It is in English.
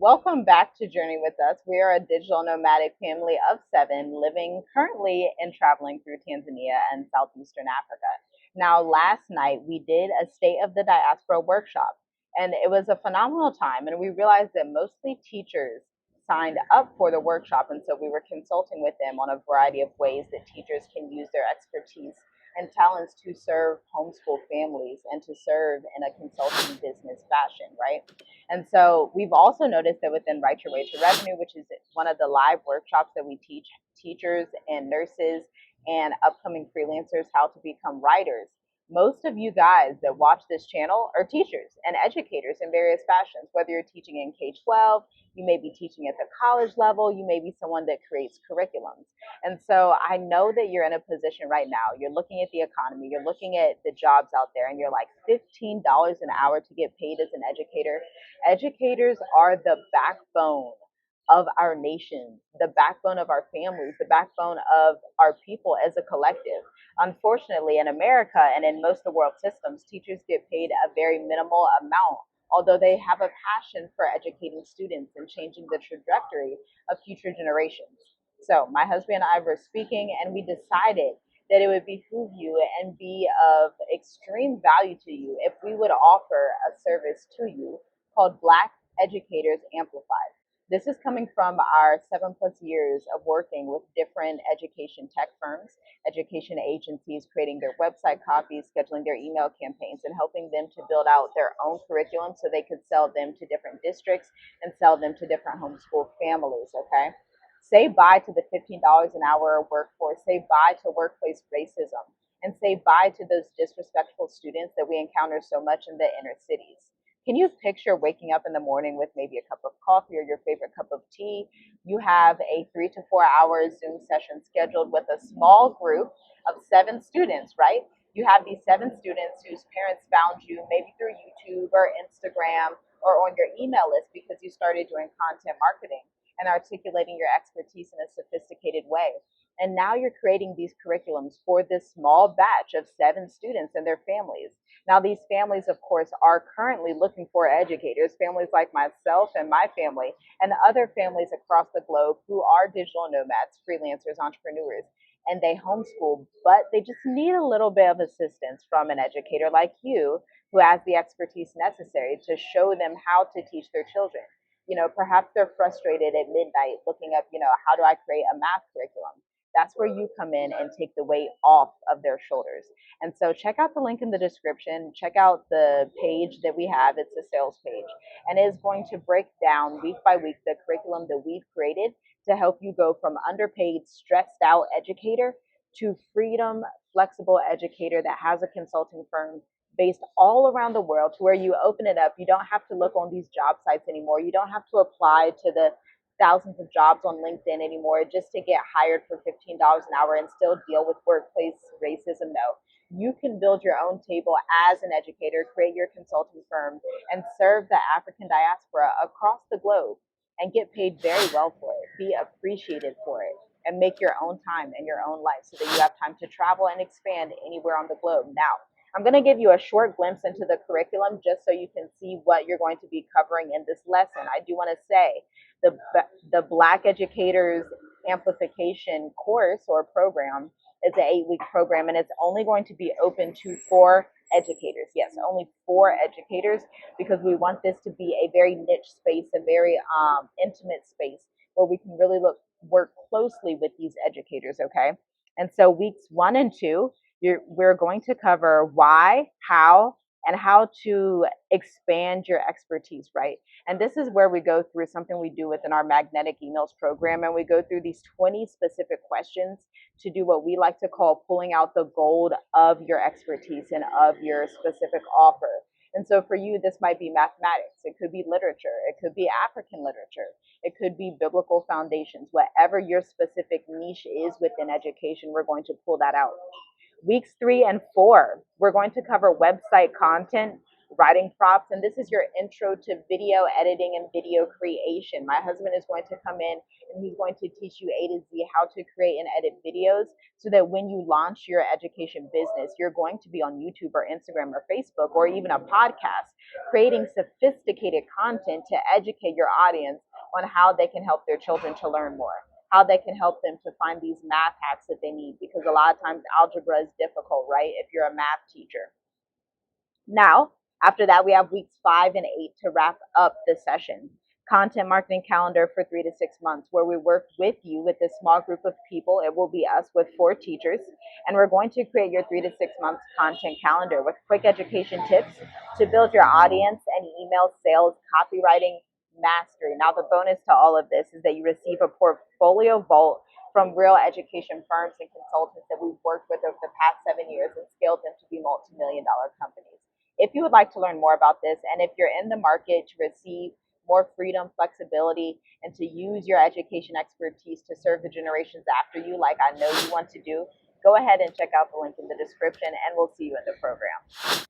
Welcome back to Journey with Us. We are a digital nomadic family of seven living currently and traveling through Tanzania and Southeastern Africa. Now, last night we did a State of the Diaspora workshop, and it was a phenomenal time. And we realized that mostly teachers signed up for the workshop, and so we were consulting with them on a variety of ways that teachers can use their expertise and talents to serve homeschool families and to serve in a consulting business fashion, right? And so we've also noticed that within Write Your Way to Revenue, which is one of the live workshops that we teach teachers and nurses and upcoming freelancers how to become writers, most of you guys that watch this channel are teachers and educators in various fashions, whether you're teaching in K-12, you may be teaching at the college level, you may be someone that creates curriculums. And so I know that you're in a position right now, you're looking at the economy, you're looking at the jobs out there, and you're like, $15 an hour to get paid as an educator. Educators are the backbone of our nation, the backbone of our families, the backbone of our people as a collective. Unfortunately, in America and in most of the world systems, teachers get paid a very minimal amount, although they have a passion for educating students and changing the trajectory of future generations. So, my husband and I were speaking, and we decided that it would behoove you and be of extreme value to you if we would offer a service to you called Black Educators Amplified. This is coming from our 7+ years of working with different education tech firms, education agencies, creating their website copies, scheduling their email campaigns, and helping them to build out their own curriculum so they could sell them to different districts and sell them to different homeschool families, okay? Say bye to the $15 an hour workforce, say bye to workplace racism, and say bye to those disrespectful students that we encounter so much in the inner cities. Can you picture waking up in the morning with maybe a cup of coffee or your favorite cup of tea? You have a 3 to 4 hour Zoom session scheduled with a small group of seven students, right? You have these seven students whose parents found you maybe through YouTube or Instagram or on your email list because you started doing content marketing and articulating your expertise in a sophisticated way. And now you're creating these curriculums for this small batch of seven students and their families. Now, these families, of course, are currently looking for educators, families like myself and my family, and other families across the globe who are digital nomads, freelancers, entrepreneurs, and they homeschool, but they just need a little bit of assistance from an educator like you who has the expertise necessary to show them how to teach their children. Perhaps they're frustrated at midnight looking up, how do I create a math curriculum? That's where you come in and take the weight off of their shoulders. And so check out the link in the description. Check out the page that we have. It's a sales page. And it is going to break down week by week the curriculum that we've created to help you go from underpaid, stressed out educator to freedom, flexible educator that has a consulting firm based all around the world, to where you open it up. You don't have to look on these job sites anymore. You don't have to apply to the thousands of jobs on LinkedIn anymore just to get hired for $15 an hour and still deal with workplace racism. No, you can build your own table as an educator, create your consulting firm, and serve the African diaspora across the globe and get paid very well for it, be appreciated for it, and make your own time in your own life so that you have time to travel and expand anywhere on the globe. Now, I'm going to give you a short glimpse into the curriculum just so you can see what you're going to be covering in this lesson. I do want to say the, the Black Educators Amplification course or program is an 8-week program, and it's only going to be open to 4 educators. Yes, only 4 educators, because we want this to be a very niche space, a very intimate space where we can really work closely with these educators, okay? And so weeks 1 and 2, we're going to cover why, how, and how to expand your expertise, right? And this is where we go through something we do within our magnetic emails program. And we go through these 20 specific questions to do what we like to call pulling out the gold of your expertise and of your specific offer. And so for you, this might be mathematics. It could be literature. It could be African literature. It could be biblical foundations. Whatever your specific niche is within education, we're going to pull that out. Weeks 3 and 4, we're going to cover website content, writing prompts, and this is your intro to video editing and video creation. My husband is going to come in and he's going to teach you A to Z how to create and edit videos so that when you launch your education business, you're going to be on YouTube or Instagram or Facebook or even a podcast, creating sophisticated content to educate your audience on how they can help their children to learn more, how they can help them to find these math hacks that they need, because a lot of times algebra is difficult, right? If you're a math teacher. Now, after that, we have weeks 5 and 8 to wrap up the session. Content marketing calendar for 3 to 6 months, where we work with you with this small group of people. It will be us with 4 teachers, and we're going to create your 3 to 6 months content calendar with quick education tips to build your audience and email sales, copywriting mastery. Now, the bonus to all of this is that you receive a portfolio vault from real education firms and consultants that we've worked with over the past 7 years and scaled them to be multi-million-dollar companies. If you would like to learn more about this, and if you're in the market to receive more freedom, flexibility, and to use your education expertise to serve the generations after you, like I know you want to do, go ahead and check out the link in the description, and we'll see you in the program.